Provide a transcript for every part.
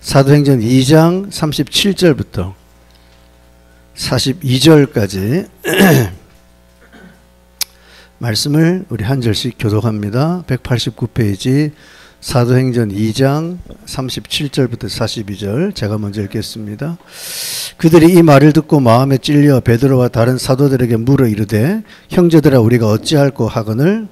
사도행전 2장 37절부터 42절까지 말씀을 우리 한 절씩 교독합니다. 189페이지 사도행전 2장 37절부터 42절 제가 먼저 읽겠습니다. 그들이 이 말을 듣고 마음에 찔려 베드로와 다른 사도들에게 물어 이르되 형제들아 우리가 어찌할꼬 하거늘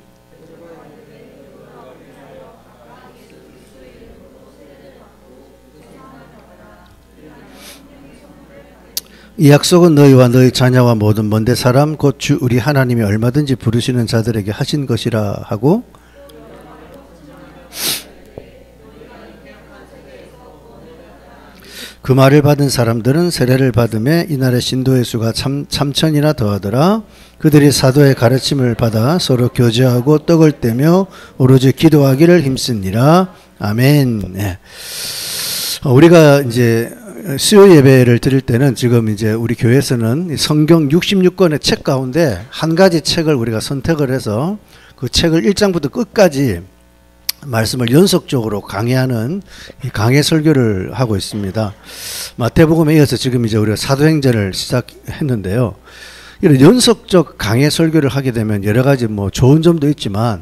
이 약속은 너희와 너희 자녀와 모든 먼데 사람 곧 주 우리 하나님이 얼마든지 부르시는 자들에게 하신 것이라 하고 그 말을 받은 사람들은 세례를 받음에 이날의 신도의 수가 3,000이나 더하더라. 그들이 사도의 가르침을 받아 서로 교제하고 떡을 떼며 오로지 기도하기를 힘쓰니라. 아멘. 네. 우리가 이제 수요 예배를 드릴 때는 지금 이제 우리 교회에서는 성경 66권의 책 가운데 한 가지 책을 우리가 선택을 해서 그 책을 1장부터 끝까지 말씀을 연속적으로 강해하는 이 강해 설교를 하고 있습니다. 마태복음에 이어서 지금 이제 우리가 사도행전을 시작했는데요. 이런 연속적 강해 설교를 하게 되면 여러 가지 뭐 좋은 점도 있지만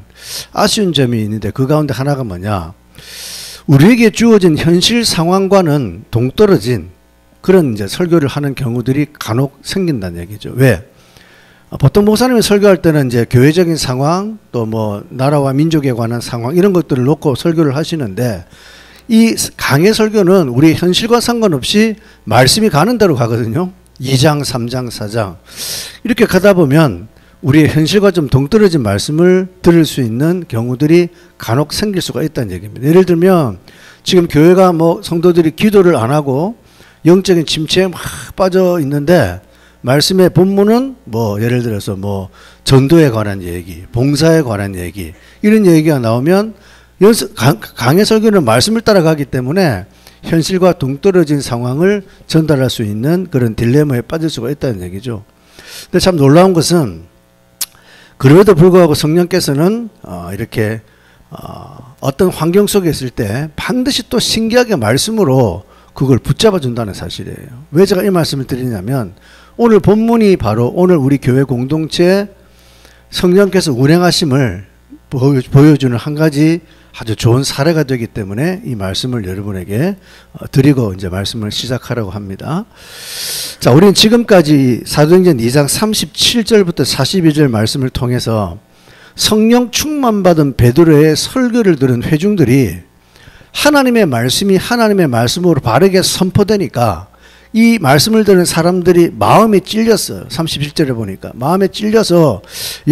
아쉬운 점이 있는데 그 가운데 하나가 뭐냐? 우리에게 주어진 현실 상황과는 동떨어진 그런 이제 설교를 하는 경우들이 간혹 생긴다는 얘기죠. 왜? 보통 목사님이 설교할 때는 이제 교회적인 상황 또 뭐 나라와 민족에 관한 상황 이런 것들을 놓고 설교를 하시는데 이 강해 설교는 우리 현실과 상관없이 말씀이 가는 대로 가거든요. 2장, 3장, 4장 이렇게 가다 보면 우리의 현실과 좀 동떨어진 말씀을 들을 수 있는 경우들이 간혹 생길 수가 있다는 얘기입니다. 예를 들면 지금 교회가 뭐 성도들이 기도를 안 하고 영적인 침체에 막 빠져 있는데 말씀의 본문은 뭐 예를 들어서 뭐 전도에 관한 얘기, 봉사에 관한 얘기 이런 얘기가 나오면 강해 설교는 말씀을 따라가기 때문에 현실과 동떨어진 상황을 전달할 수 있는 그런 딜레마에 빠질 수가 있다는 얘기죠. 근데 참 놀라운 것은 그럼에도 불구하고 성령께서는 이렇게 어떤 환경 속에 있을 때 반드시 또 신기하게 말씀으로 그걸 붙잡아 준다는 사실이에요. 왜 제가 이 말씀을 드리냐면 오늘 본문이 바로 오늘 우리 교회 공동체에 성령께서 운행하심을 보여주는 한 가지 아주 좋은 사례가 되기 때문에 이 말씀을 여러분에게 드리고 이제 말씀을 시작하려고 합니다. 자, 우리는 지금까지 사도행전 2장 37절부터 42절 말씀을 통해서 성령 충만받은 베드로의 설교를 들은 회중들이 하나님의 말씀이 하나님의 말씀으로 바르게 선포되니까 이 말씀을 들은 사람들이 마음에 찔렸어요. 37절에 보니까 마음에 찔려서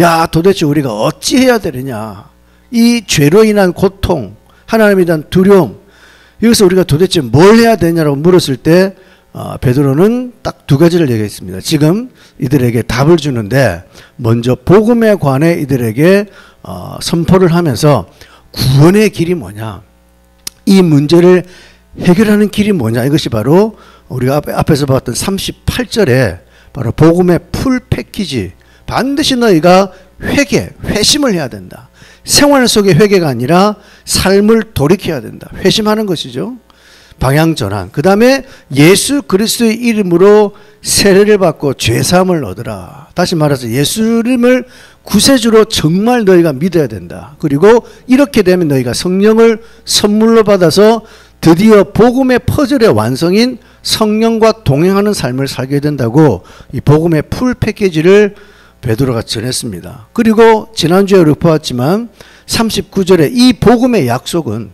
야 도대체 우리가 어찌해야 되느냐 이 죄로 인한 고통 하나님에 대한 두려움 여기서 우리가 도대체 뭘 해야 되냐라고 물었을 때 베드로는 딱 두 가지를 얘기했습니다. 지금 이들에게 답을 주는데 먼저 복음에 관해 이들에게 선포를 하면서 구원의 길이 뭐냐 이 문제를 해결하는 길이 뭐냐 이것이 바로 우리가 앞에서 봤던 38절에 바로 복음의 풀 패키지 반드시 너희가 회심을 해야 된다. 생활 속의 회개가 아니라 삶을 돌이켜야 된다. 회심하는 것이죠. 방향 전환. 그 다음에 예수 그리스도의 이름으로 세례를 받고 죄사함을 얻으라. 다시 말해서 예수님을 구세주로 정말 너희가 믿어야 된다. 그리고 이렇게 되면 너희가 성령을 선물로 받아서 드디어 복음의 퍼즐의 완성인 성령과 동행하는 삶을 살게 된다고 이 복음의 풀 패키지를 베드로가 전했습니다. 그리고 지난주에 우리 보았지만 39절에 이 복음의 약속은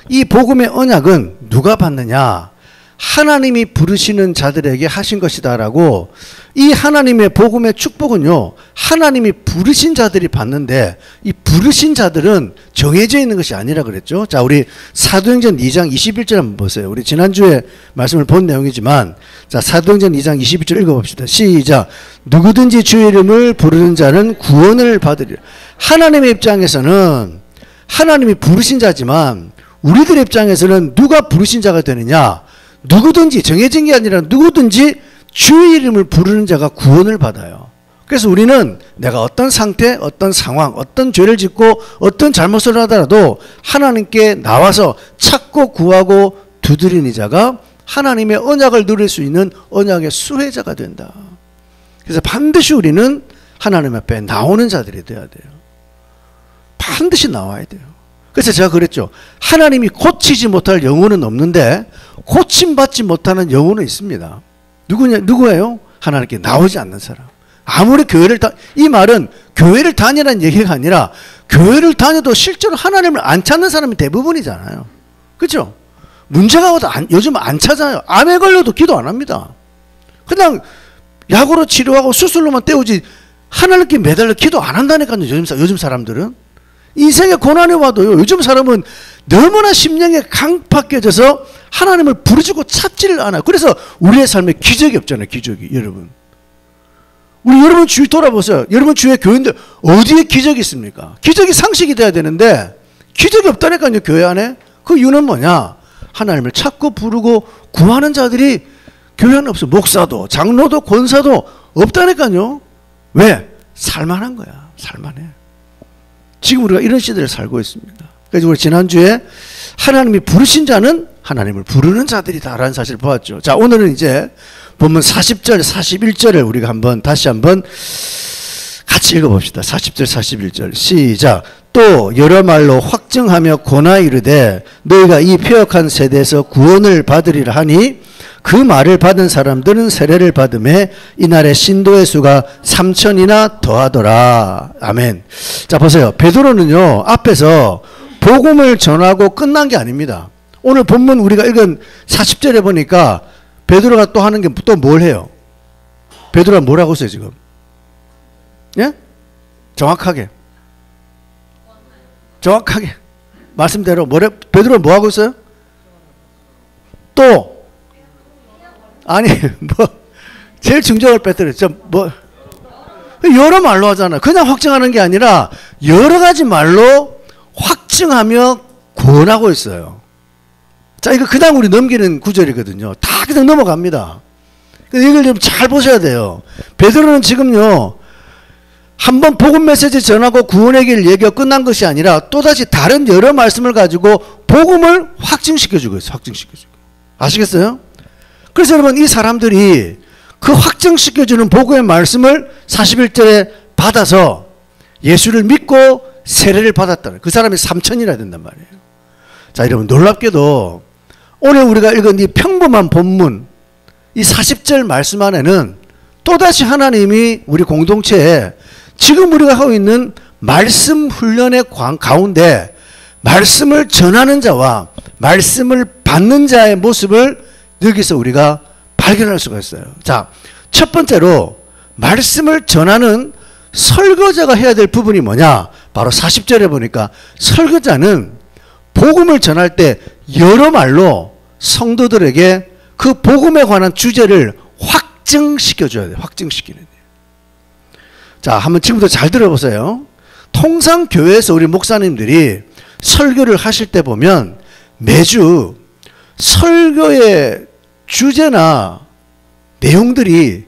이 복음의 언약은 누가 받느냐 하나님이 부르시는 자들에게 하신 것이다 라고 이 하나님의 복음의 축복은요 하나님이 부르신 자들이 받는데 이 부르신 자들은 정해져 있는 것이 아니라 그랬죠. 자 우리 사도행전 2장 21절 한번 보세요. 우리 지난주에 말씀을 본 내용이지만 자 사도행전 2장 21절 읽어봅시다. 시작. 누구든지 주의 이름을 부르는 자는 구원을 받으리라. 하나님의 입장에서는 하나님이 부르신 자지만 우리들 입장에서는 누가 부르신 자가 되느냐 누구든지 정해진 게 아니라 누구든지 주의 이름을 부르는 자가 구원을 받아요. 그래서 우리는 내가 어떤 상태, 어떤 상황, 어떤 죄를 짓고 어떤 잘못을 하더라도 하나님께 나와서 찾고 구하고 두드리는 자가 하나님의 언약을 누릴 수 있는 언약의 수혜자가 된다. 그래서 반드시 우리는 하나님 앞에 나오는 자들이 돼야 돼요. 반드시 나와야 돼요. 그래서 제가 그랬죠. 하나님이 고치지 못할 영혼은 없는데 고침받지 못하는 영혼은 있습니다. 누구예요? 하나님께 나오지 않는 사람. 아무리 이 말은 교회를 다니라는 얘기가 아니라 교회를 다녀도 실제로 하나님을 안 찾는 사람이 대부분이잖아요. 그렇죠? 문제가 와도 요즘 안 찾아요. 암에 걸려도 기도 안 합니다. 그냥 약으로 치료하고 수술로만 때우지 하나님께 매달려 기도 안 한다니까요. 요즘 사람들은. 인생의 고난이 와도요. 요즘 사람은 너무나 심령에 강팍해져서 하나님을 부르짖고 찾지를 않아요. 그래서 우리의 삶에 기적이 없잖아요. 기적이. 여러분. 여러분 주위 돌아보세요. 여러분 주위의 교인들 어디에 기적이 있습니까? 기적이 상식이 돼야 되는데 기적이 없다니까요. 교회 안에. 그 이유는 뭐냐? 하나님을 찾고 부르고 구하는 자들이 교회 안에 없어. 목사도 장로도 권사도 없다니까요. 왜? 살만한 거야. 살만해. 지금 우리가 이런 시대를 살고 있습니다. 그래서 우리 지난주에 하나님이 부르신 자는 하나님을 부르는 자들이다라는 사실을 보았죠. 자, 오늘은 이제 본문 40절, 41절을 우리가 다시 한번 같이 읽어봅시다. 40절, 41절. 시작. 또 여러 말로 확증하며 권하 이르되 너희가 이 패역한 세대에서 구원을 받으리라 하니 그 말을 받은 사람들은 세례를 받음에 이날의 신도의 수가 3천이나 더하더라. 아멘. 자, 보세요. 베드로는요, 앞에서 복음을 전하고 끝난 게 아닙니다. 오늘 본문 우리가 읽은 40절에 보니까 베드로가 또 하는 게 또 뭘 해요? 베드로가 뭘 하고 있어요, 지금? 예? 정확하게. 말씀대로 베드로가 뭐 하고 있어요? 또 아니 제일 중요한 걸 빼뜨렸죠. 여러 말로 하잖아요. 그냥 확증하는 게 아니라 여러 가지 말로 확증하며 권하고 있어요. 자, 이거 그냥 우리 넘기는 구절이거든요. 다 그냥 넘어갑니다. 이걸 좀 잘 보셔야 돼요. 베드로는 지금요, 한번 복음 메시지 전하고 구원의 길 얘기가 끝난 것이 아니라 또다시 다른 여러 말씀을 가지고 복음을 확증시켜주고 있어요. 확증시켜주고. 아시겠어요? 그래서 여러분, 이 사람들이 그 확증시켜주는 복음의 말씀을 41절에 받아서 예수를 믿고 세례를 받았다. 그 사람이 3천이나 된단 말이에요. 자, 여러분, 놀랍게도 오늘 우리가 읽은 이 평범한 본문, 이 40절 말씀 안에는 또다시 하나님이 우리 공동체에 지금 우리가 하고 있는 말씀 훈련의 가운데 말씀을 전하는 자와 말씀을 받는 자의 모습을 여기서 우리가 발견할 수가 있어요. 자, 첫 번째로 말씀을 전하는 설교자가 해야 될 부분이 뭐냐? 바로 40절에 보니까 설교자는 복음을 전할 때 여러 말로 성도들에게 그 복음에 관한 주제를 확증시켜줘야 돼요. 확증시키는 거예요. 자, 한번 지금부터 잘 들어보세요. 통상 교회에서 우리 목사님들이 설교를 하실 때 보면 매주 설교의 주제나 내용들이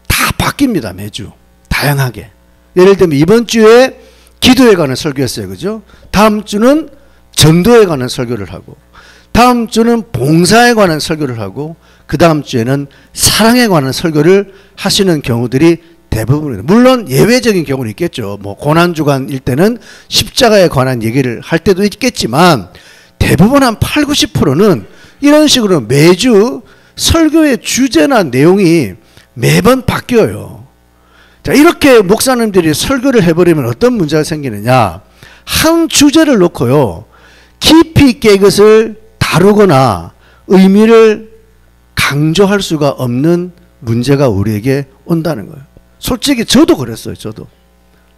다 바뀝니다. 매주. 다양하게. 예를 들면 이번 주에 기도에 관한 설교였어요. 그죠? 다음 주는 전도에 관한 설교를 하고, 다음 주는 봉사에 관한 설교를 하고, 그 다음 주에는 사랑에 관한 설교를 하시는 경우들이 대부분입니다. 물론 예외적인 경우는 있겠죠. 뭐 고난주간일 때는 십자가에 관한 얘기를 할 때도 있겠지만 대부분 한 8, 90%는 이런 식으로 매주 설교의 주제나 내용이 매번 바뀌어요. 자, 이렇게 목사님들이 설교를 해버리면 어떤 문제가 생기느냐. 한 주제를 놓고요, 깊이 있게 이것을 다루거나 의미를 강조할 수가 없는 문제가 우리에게 온다는 거예요. 솔직히 저도 그랬어요.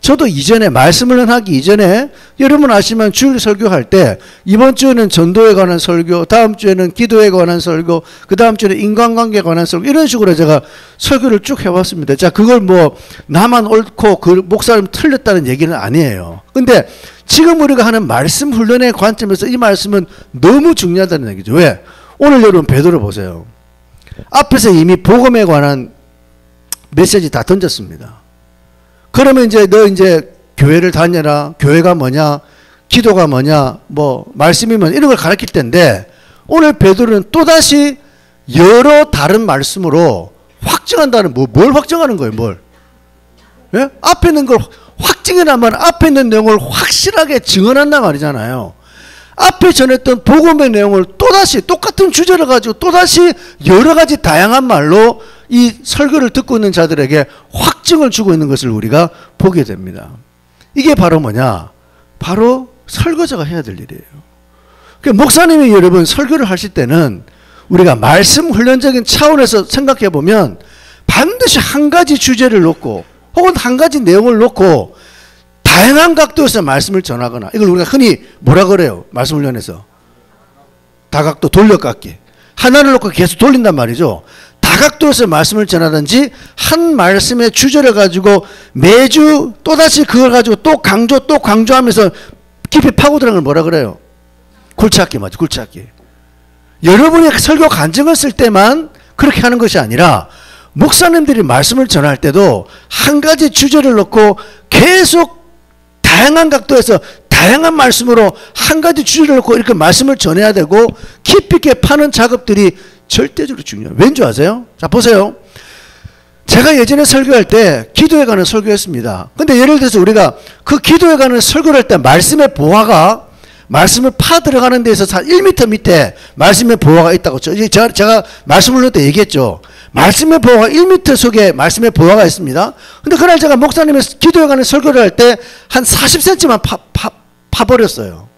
저도 이전에 말씀을 하기 이전에 여러분 아시면 주일 설교할 때 이번 주에는 전도에 관한 설교, 다음 주에는 기도에 관한 설교, 그 다음 주에는 인간관계에 관한 설교, 이런 식으로 제가 설교를 쭉 해왔습니다. 자, 그걸 뭐 나만 옳고 그 목사님 틀렸다는 얘기는 아니에요. 근데 지금 우리가 하는 말씀 훈련의 관점에서 이 말씀은 너무 중요하다는 얘기죠. 왜? 오늘 여러분 베드로 보세요. 앞에서 이미 복음에 관한 메시지 다 던졌습니다. 그러면 이제 너 이제 교회를 다녀라. 교회가 뭐냐? 기도가 뭐냐? 뭐 말씀이 뭐냐? 이런 걸 가르칠 텐데 오늘 베드로는 또다시 여러 다른 말씀으로 확증한다는 뭘 확증하는 거예요? 뭘? 예? 앞에 있는 걸 확증해나면 앞에 있는 내용을 확실하게 증언한단 말이잖아요. 앞에 전했던 복음의 내용을 또다시 똑같은 주제를 가지고 또다시 여러 가지 다양한 말로 이 설교를 듣고 있는 자들에게 확증을 주고 있는 것을 우리가 보게 됩니다. 이게 바로 뭐냐? 바로 설교자가 해야 될 일이에요. 그러니까 목사님이 여러분 설교를 하실 때는 우리가 말씀 훈련적인 차원에서 생각해 보면 반드시 한 가지 주제를 놓고 혹은 한 가지 내용을 놓고 다양한 각도에서 말씀을 전하거나, 이걸 우리가 흔히 뭐라 그래요? 말씀 훈련에서 다각도 돌려깎기. 하나를 놓고 계속 돌린단 말이죠. 다각도에서 말씀을 전하든지 한 말씀의 주제를 가지고 매주 또다시 그걸 가지고 또 강조하면서 깊이 파고드는 걸 뭐라 그래요? 굴착기 맞죠? 굴착기. 여러분이 설교 간증을 쓸 때만 그렇게 하는 것이 아니라 목사님들이 말씀을 전할 때도 한 가지 주제를 놓고 계속 다양한 각도에서 다양한 말씀으로 한 가지 주제를 놓고 이렇게 말씀을 전해야 되고 깊이 있게 파는 작업들이 절대적으로 중요해요. 왠 줄 아세요? 자, 보세요. 제가 예전에 설교할 때 기도에 관한 설교했습니다. 근데 예를 들어서 우리가 그 기도에 관한 설교를 할 때 말씀의 보화가 말씀을 파 들어가는 데서 1m 밑에 말씀의 보화가 있다고 제가 말씀을 할 때 얘기했죠. 말씀의 보화가 1m 속에 말씀의 보화가 있습니다. 근데 그날 제가 목사님의 기도에 관한 설교를 할 때 한 40cm만 파버렸어요.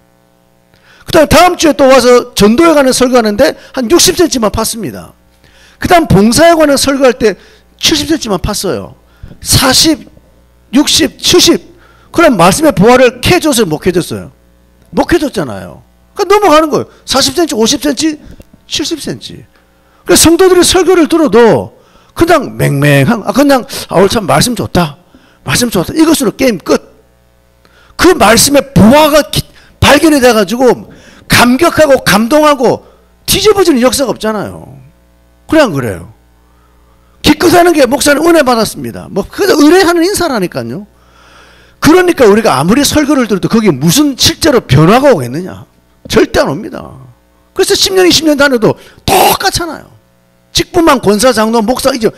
그 다음 다음 주에 또 와서 전도에 관한 설교하는데 한 60cm만 팠습니다. 그 다음 봉사에 관한 설교할 때 70cm만 팠어요. 40, 60, 70. 그럼 말씀의 보화를 캐줬어요? 못 캐줬어요? 못 캐줬잖아요. 그러니까 넘어가는 거예요. 40cm, 50cm, 70cm. 그래서 성도들이 설교를 들어도 그냥 맹맹한, 그냥 오늘 참 말씀 좋다. 말씀 좋다. 이것으로 게임 끝. 그 말씀의 보화가 발견이 돼가지고 감격하고 감동하고 뒤집어지는 역사가 없잖아요. 그래 안 그래요? 기껏하는 게 목사님 은혜 받았습니다. 뭐 그냥 의뢰하는 인사라니까요. 그러니까 우리가 아무리 설교를 들어도 거기에 무슨 실제로 변화가 오겠느냐? 절대 안 옵니다. 그래서 10년, 20년 다녀도 똑같잖아요. 직분만 권사, 장로, 목사, 이제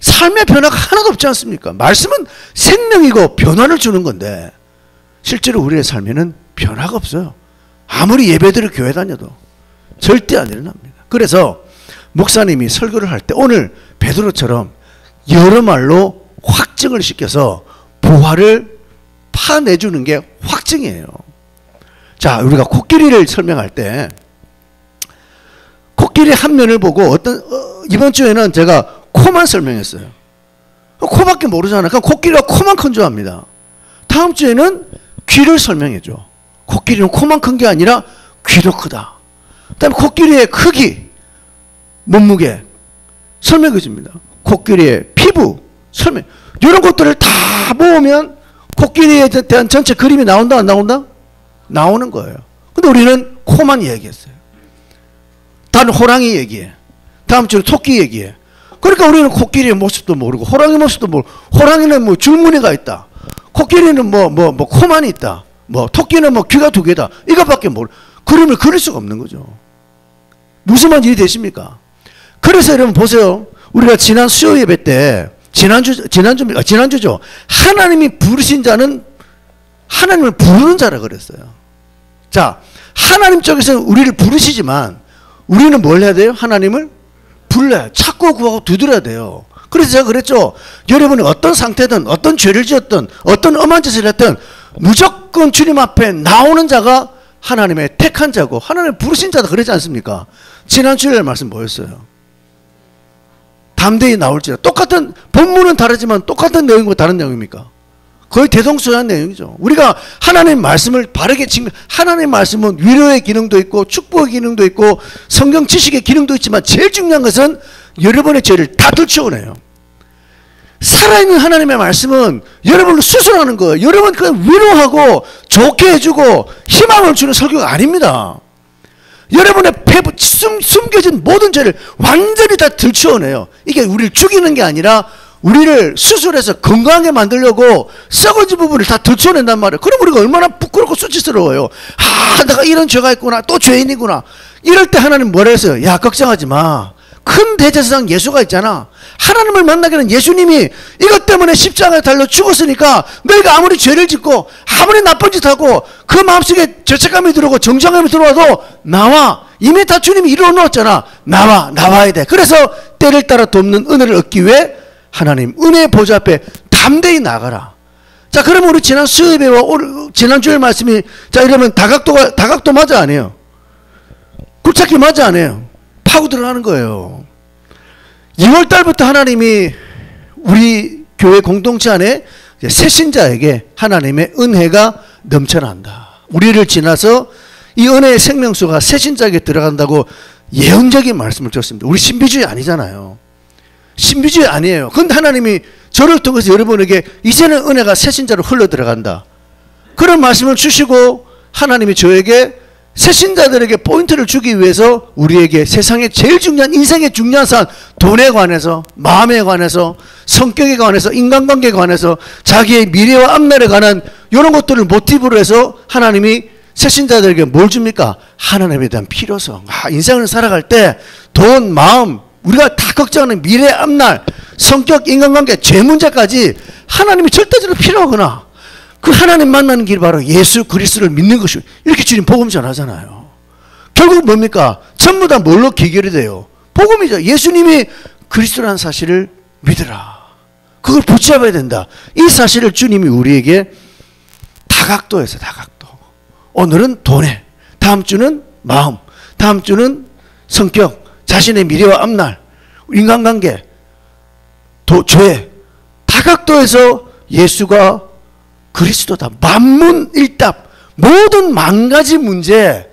삶의 변화가 하나도 없지 않습니까? 말씀은 생명이고 변화를 주는 건데 실제로 우리의 삶에는 변화가 없어요. 아무리 예배드리고 교회 다녀도 절대 안 일어납니다. 그래서 목사님이 설교를 할 때 오늘 베드로처럼 여러 말로 확증을 시켜서 보화를 파내주는 게 확증이에요. 자, 우리가 코끼리를 설명할 때 코끼리 한 면을 보고 이번 주에는 제가 코만 설명했어요. 코밖에 모르잖아요. 그럼 코끼리가 코만 큰 줄 압니다. 다음 주에는 귀를 설명해줘. 코끼리는 코만 큰 게 아니라 귀도 크다. 그 다음에 코끼리의 크기, 몸무게 설명해 줍니다. 코끼리의 피부 설명. 이런 것들을 다 모으면 코끼리에 대한 전체 그림이 나온다 안 나온다? 나오는 거예요. 근데 우리는 코만 얘기했어요. 다른 호랑이 얘기해. 다음 주는 토끼 얘기해. 그러니까 우리는 코끼리의 모습도 모르고 호랑이 모습도 모르고, 호랑이는 뭐 줄무늬가 있다. 코끼리는 뭐 코만 있다. 뭐 토끼는 뭐 귀가 2개다. 이것밖에 모르. 그림을 그릴 수가 없는 거죠. 무슨 말인지 이해되십니까? 그래서 여러분 보세요. 우리가 지난 수요 예배 때 지난주죠. 하나님이 부르신 자는 하나님을 부르는 자라 그랬어요. 자, 하나님 쪽에서는 우리를 부르시지만 우리는 뭘 해야 돼요? 하나님을 불러야, 찾고 구하고 두드려야 돼요. 그래서 제가 그랬죠. 여러분이 어떤 상태든 어떤 죄를 지었든 어떤 엄한 짓을 했든 무조건 주님 앞에 나오는 자가 하나님의 택한 자고 하나님의 부르신 자다 그러지 않습니까? 지난 주일 말씀 뭐였어요? 담대히 나올지라. 똑같은 본문은 다르지만 똑같은 내용이고 다른 내용입니까? 거의 대동소이한 내용이죠. 우리가 하나님의 말씀을 바르게 하나님의 말씀은 위로의 기능도 있고 축복의 기능도 있고 성경 지식의 기능도 있지만 제일 중요한 것은 여러분의 죄를 다 들추어내요. 살아있는 하나님의 말씀은 여러분을 수술하는 거예요. 여러분 그냥 위로하고 좋게 해주고 희망을 주는 설교가 아닙니다. 여러분의 숨겨진 모든 죄를 완전히 다 들추어내요. 이게 우리를 죽이는 게 아니라 우리를 수술해서 건강하게 만들려고 썩어진 부분을 다 들춰낸단 말이에요. 그럼 우리가 얼마나 부끄럽고 수치스러워요. 내가 이런 죄가 있구나. 또 죄인이구나. 이럴 때 하나님 뭐라 했어요? 야, 걱정하지 마. 큰 대제사장 예수가 있잖아. 하나님을 만나기는 예수님이 이것 때문에 십자가에 달려 죽었으니까 너희가 아무리 죄를 짓고 아무리 나쁜 짓 하고 그 마음속에 죄책감이 들어오고 정죄감이 들어와도 나와. 이미 다 주님이 이루어 놓았잖아. 나와야 돼. 그래서 때를 따라 돕는 은혜를 얻기 위해 하나님 은혜의 보좌 앞에 담대히 나가라. 자, 그러면 우리 지난 수요일과 지난 주일 말씀이, 자, 이러면 다각도 맞아 안 해요? 굴착기 맞아 안 해요? 파고 들어가는 거예요. 2월 달부터 하나님이 우리 교회 공동체 안에 새신자에게 하나님의 은혜가 넘쳐난다. 우리를 지나서 이 은혜의 생명수가 새신자에게 들어간다고 예언적인 말씀을 드렸습니다. 우리 신비주의 아니잖아요. 신비주의 아니에요. 근데 하나님이 저를 통해서 여러분에게 이제는 은혜가 새신자로 흘러 들어간다. 그런 말씀을 주시고 하나님이 저에게 새신자들에게 포인트를 주기 위해서 우리에게 세상에 제일 중요한, 인생의 중요한 사안, 돈에 관해서, 마음에 관해서, 성격에 관해서, 인간관계에 관해서, 자기의 미래와 앞날에 관한 이런 것들을 모티브로 해서 하나님이 새신자들에게 뭘 줍니까? 하나님에 대한 필요성. 인생을 살아갈 때 돈, 마음, 우리가 다 걱정하는 미래, 앞날, 성격, 인간관계, 죄 문제까지 하나님이 절대적으로 필요하구나. 그 하나님 만나는 길이 바로 예수 그리스도를 믿는 것이, 이렇게 주님 복음 전하잖아요. 결국 뭡니까? 전부 다 뭘로 기결이 돼요? 복음이죠. 예수님이 그리스도라는 사실을 믿으라. 그걸 붙잡아야 된다. 이 사실을 주님이 우리에게 다각도에서 다각도. 오늘은 돈에, 다음 주는 마음, 다음 주는 성격, 자신의 미래와 앞날, 인간관계, 죄, 다각도에서 예수가 그리스도다. 만문일답. 모든 만 가지 문제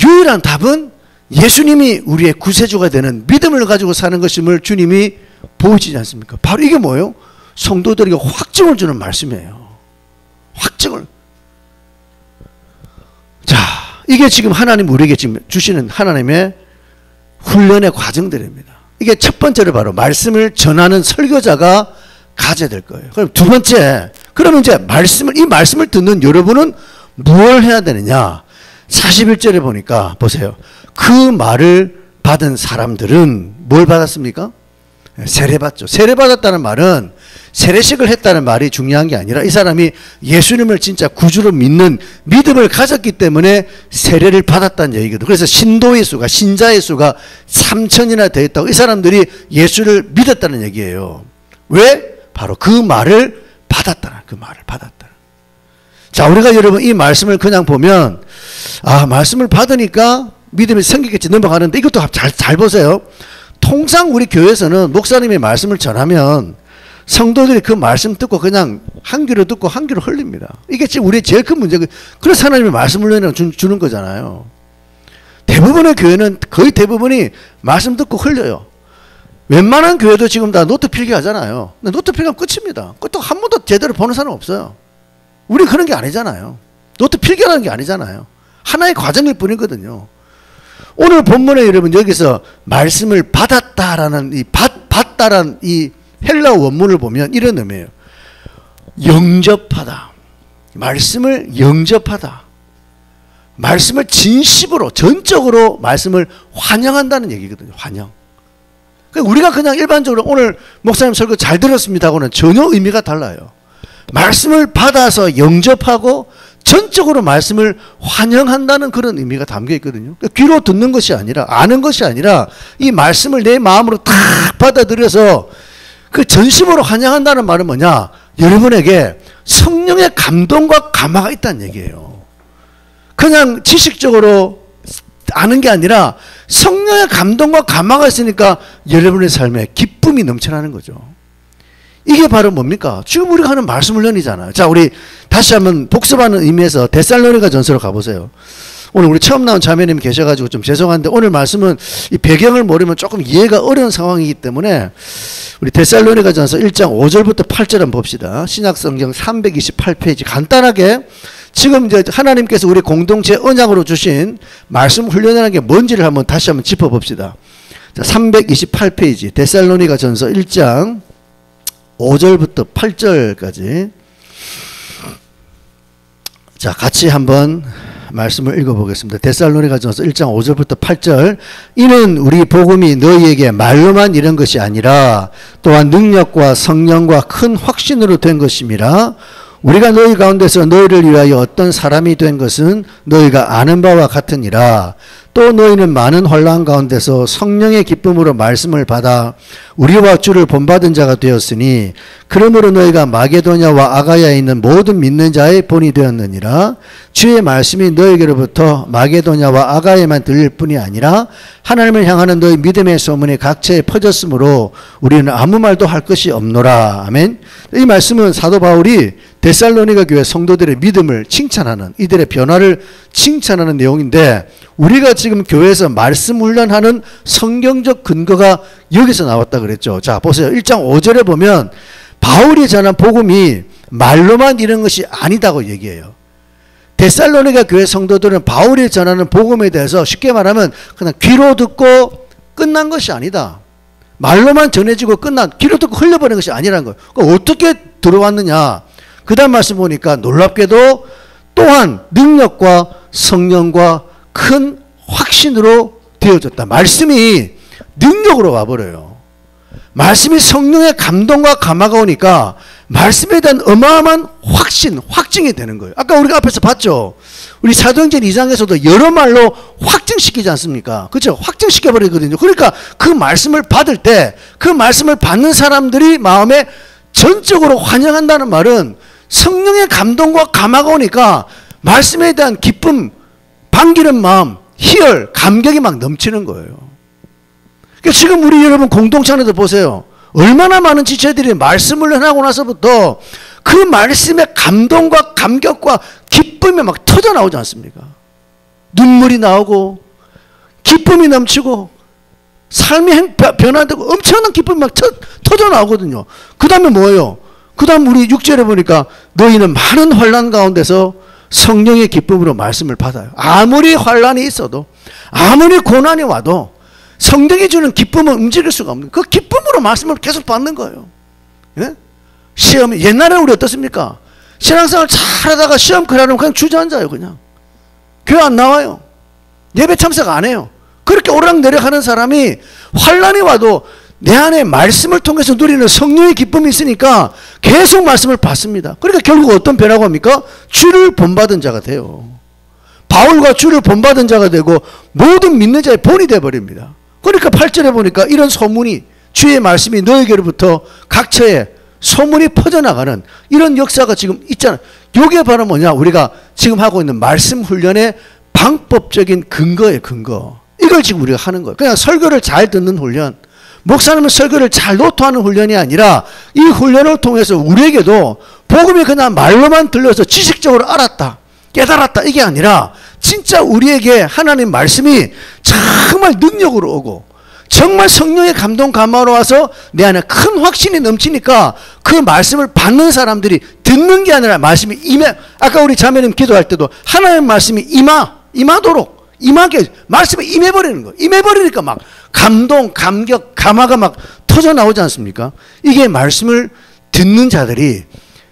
유일한 답은 예수님이 우리의 구세주가 되는 믿음을 가지고 사는 것임을 주님이 보여주지 않습니까? 바로 이게 뭐예요? 성도들에게 확증을 주는 말씀이에요. 확증을. 자, 이게 지금 하나님 우리에게 지금 주시는 하나님의 훈련의 과정들입니다. 이게 첫 번째로 바로 말씀을 전하는 설교자가 가져야 될 거예요. 그럼 두 번째, 그러면 이제 이 말씀을 듣는 여러분은 무엇을 해야 되느냐? 41절에 보니까 보세요. 그 말을 받은 사람들은 뭘 받았습니까? 세례받죠. 세례받았다는 말은 세례식을 했다는 말이 중요한 게 아니라 이 사람이 예수님을 진짜 구주로 믿는 믿음을 가졌기 때문에 세례를 받았다는 얘기거든요. 그래서 신도의 수가, 신자의 수가 3,000이나 되어 있다고. 이 사람들이 예수를 믿었다는 얘기예요. 왜? 바로 그 말을 받았다는, 그 말을 받았다는. 자, 우리가 여러분 이 말씀을 그냥 보면 말씀을 받으니까 믿음이 생기겠지 넘어가는데, 이것도 잘 보세요. 통상 우리 교회에서는 목사님의 말씀을 전하면 성도들이 그 말씀 듣고 그냥 한 귀로 듣고 한 귀로 흘립니다. 이게 지금 우리의 제일 큰 문제고, 그래서 하나님의 말씀을 주는 거잖아요. 대부분의 교회는, 거의 대부분이 말씀 듣고 흘려요. 웬만한 교회도 지금 다 노트 필기 하잖아요. 근데 노트 필기하면 끝입니다. 그것도 한 번도 제대로 보는 사람 없어요. 우리 그런 게 아니잖아요. 노트 필기하는 게 아니잖아요. 하나의 과정일 뿐이거든요. 오늘 본문에 여러분 여기서 말씀을 받았다라는 받다라는 이 헬라어 원문을 보면 이런 의미예요. 영접하다. 말씀을 영접하다. 말씀을 진심으로, 전적으로 말씀을 환영한다는 얘기거든요. 환영. 우리가 그냥 일반적으로 오늘 목사님 설교 잘 들었습니다 하고는 전혀 의미가 달라요. 말씀을 받아서 영접하고 전적으로 말씀을 환영한다는 그런 의미가 담겨 있거든요. 귀로 듣는 것이 아니라, 아는 것이 아니라 이 말씀을 내 마음으로 딱 받아들여서 그 전심으로 환영한다는 말은 뭐냐? 여러분에게 성령의 감동과 감화가 있다는 얘기예요. 그냥 지식적으로 아는 게 아니라 성령의 감동과 감화가 있으니까 여러분의 삶에 기쁨이 넘쳐나는 거죠. 이게 바로 뭡니까? 지금 우리가 하는 말씀 훈련이잖아요. 자, 우리 다시 한번 복습하는 의미에서 데살로니가 전서로 가보세요. 오늘 우리 처음 나온 자매님이 계셔가지고 좀 죄송한데, 오늘 말씀은 이 배경을 모르면 조금 이해가 어려운 상황이기 때문에 우리 데살로니가 전서 1장 5절부터 8절 한번 봅시다. 신약성경 328페이지 간단하게 지금 이제 하나님께서 우리 공동체 언약으로 주신 말씀 훈련이라는 게 뭔지를 다시 한번 짚어봅시다. 자, 328페이지 데살로니가 전서 1장 5절부터 8절까지 자, 같이 한번 말씀을 읽어보겠습니다. 데살로니가전서 1장 5절부터 8절. 이는 우리 복음이 너희에게 말로만 이런 것이 아니라 또한 능력과 성령과 큰 확신으로 된 것임이라. 우리가 너희 가운데서 너희를 위하여 어떤 사람이 된 것은 너희가 아는 바와 같으니라. 또 너희는 많은 혼란 가운데서 성령의 기쁨으로 말씀을 받아 우리와 주를 본받은 자가 되었으니 그러므로 너희가 마게도냐와 아가야에 있는 모든 믿는 자의 본이 되었느니라. 주의 말씀이 너희에게로부터 마게도냐와 아가야에만 들릴 뿐이 아니라 하나님을 향하는 너희 믿음의 소문이 각처에 퍼졌으므로 우리는 아무 말도 할 것이 없노라. 아멘. 이 말씀은 사도 바울이 데살로니가 교회 성도들의 믿음을 칭찬하는, 이들의 변화를 칭찬하는 내용인데, 우리가 지금 교회에서 말씀 훈련하는 성경적 근거가 여기서 나왔다 그랬죠. 자, 보세요. 1장 5절에 보면 바울이 전한 복음이 말로만 이런 것이 아니다고 얘기해요. 데살로니가 교회 성도들은 바울이 전하는 복음에 대해서 쉽게 말하면 그냥 귀로 듣고 끝난 것이 아니다. 말로만 전해지고 귀로 듣고 흘려버리는 것이 아니라는 거예요. 그러니까 어떻게 들어왔느냐. 그 다음 말씀 보니까 놀랍게도 또한 능력과 성령과 큰 확신으로 되어졌다. 말씀이 능력으로 와버려요. 말씀이 성령의 감동과 감화가 오니까 말씀에 대한 어마어마한 확증이 되는 거예요. 아까 우리가 앞에서 봤죠. 우리 사도행전 2장에서도 여러 말로 확증시키지 않습니까? 그렇죠? 확증시켜버리거든요. 그러니까 그 말씀을 받을 때 그 말씀을 받는 사람들이 마음에 전적으로 환영한다는 말은 성령의 감동과 감화가 오니까 말씀에 대한 기쁨, 반기는 마음, 희열, 감격이 막 넘치는 거예요. 그러니까 지금 우리 여러분 공동체 안에도 보세요. 얼마나 많은 지체들이 말씀을 하고 나서부터 그 말씀의 감동과 감격과 기쁨이 막 터져 나오지 않습니까? 눈물이 나오고 기쁨이 넘치고 삶이 변화되고 엄청난 기쁨이 막 터져 나오거든요. 그 다음에 뭐예요? 그 다음 우리 6절에 보니까 너희는 많은 환난 가운데서 성령의 기쁨으로 말씀을 받아요. 아무리 환난이 있어도 아무리 고난이 와도 성령이 주는 기쁨은 움직일 수가 없는, 그 기쁨으로 말씀을 계속 받는 거예요. 예? 시험, 옛날에는 우리 어떻습니까? 신앙생활 잘하다가 시험 그러면 그냥 주저앉아요. 그냥 교회 안 나와요. 예배 참석 안 해요. 그렇게 오락내락 하는 사람이 환난이 와도 내 안에 말씀을 통해서 누리는 성령의 기쁨이 있으니까 계속 말씀을 받습니다. 그러니까 결국 어떤 변화가 옵니까? 주를 본받은 자가 돼요. 바울과 주를 본받은 자가 되고 모든 믿는 자의 본이 되어버립니다. 그러니까 8절에 보니까 이런 소문이, 주의 말씀이 너에게로부터 각처에 소문이 퍼져나가는 이런 역사가 지금 있잖아요. 이게 바로 뭐냐? 우리가 지금 하고 있는 말씀 훈련의 방법적인 근거의 근거. 이걸 지금 우리가 하는 거예요. 그냥 설교를 잘 듣는 훈련, 목사님은 설교를 잘 노토하는 훈련이 아니라 이 훈련을 통해서 우리에게도 복음이 그냥 말로만 들려서 지식적으로 알았다, 깨달았다, 이게 아니라 진짜 우리에게 하나님 말씀이 정말 능력으로 오고 정말 성령의 감동 감화로 와서 내 안에 큰 확신이 넘치니까 그 말씀을 받는 사람들이 듣는 게 아니라 말씀이 아까 우리 자매님 기도할 때도 하나님의 말씀이 임하도록, 임하게 말씀에 임해버리는 거예요. 임해버리니까 막 감동, 감격, 감화가 막 터져 나오지 않습니까? 이게 말씀을 듣는 자들이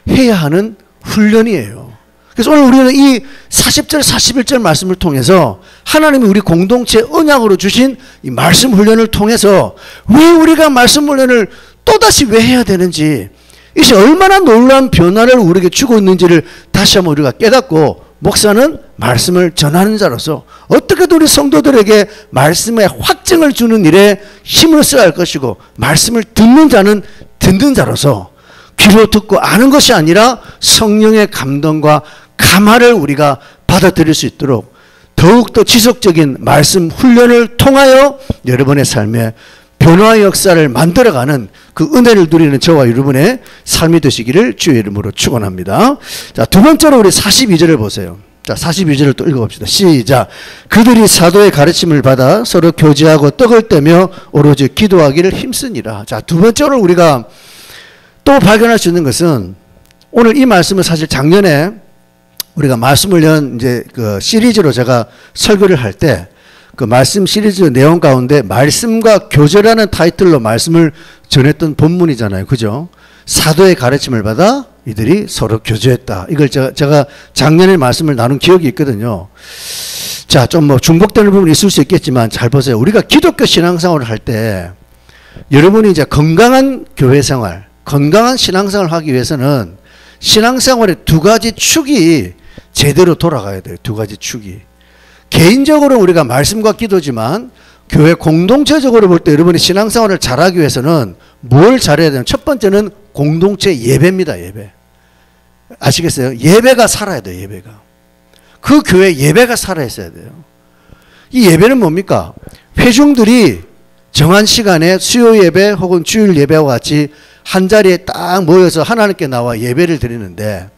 해야 하는 훈련이에요. 그래서 오늘 우리는 이 40절, 41절 말씀을 통해서 하나님이 우리 공동체 언약으로 주신 이 말씀 훈련을 통해서 왜 우리가 말씀 훈련을 또다시 왜 해야 되는지, 이것이 얼마나 놀라운 변화를 우리에게 주고 있는지를 다시 한번 우리가 깨닫고, 목사는 말씀을 전하는 자로서 어떻게든 우리 성도들에게 말씀의 확증을 주는 일에 힘을 써야 할 것이고, 말씀을 듣는 자는 듣는 자로서 귀로 듣고 아는 것이 아니라 성령의 감동과 감화를 우리가 받아들일 수 있도록 더욱더 지속적인 말씀 훈련을 통하여 여러분의 삶에 변화의 역사를 만들어가는 그 은혜를 누리는 저와 여러분의 삶이 되시기를 주의 이름으로 축원합니다. 자, 두 번째로 우리 42절을 보세요. 자, 42절을 또 읽어봅시다. 시작. 그들이 사도의 가르침을 받아 서로 교제하고 떡을 떼며 오로지 기도하기를 힘쓰니라. 자, 두 번째로 우리가 또 발견할 수 있는 것은, 오늘 이 말씀은 사실 작년에 우리가 말씀을 연 이제 그 시리즈로 제가 설교를 할 때 그 말씀 시리즈 내용 가운데 말씀과 교제라는 타이틀로 말씀을 전했던 본문이잖아요. 그죠? 사도의 가르침을 받아 이들이 서로 교제했다. 이걸 제가 작년에 말씀을 나눈 기억이 있거든요. 자, 좀 뭐 중복되는 부분이 있을 수 있겠지만 잘 보세요. 우리가 기독교 신앙생활을 할 때 여러분이 이제 건강한 교회 생활, 건강한 신앙생활을 하기 위해서는 신앙생활의 두 가지 축이 제대로 돌아가야 돼요. 두 가지 축이. 개인적으로 우리가 말씀과 기도지만 교회 공동체적으로 볼 때 여러분이 신앙생활을 잘하기 위해서는 뭘 잘해야 되냐면 첫 번째는 공동체 예배입니다. 예배. 아시겠어요? 예배가 살아야 돼요. 예배가. 그 교회 예배가 살아있어야 돼요. 이 예배는 뭡니까? 회중들이 정한 시간에 수요 예배 혹은 주일 예배와 같이 한 자리에 딱 모여서 하나님께 나와 예배를 드리는데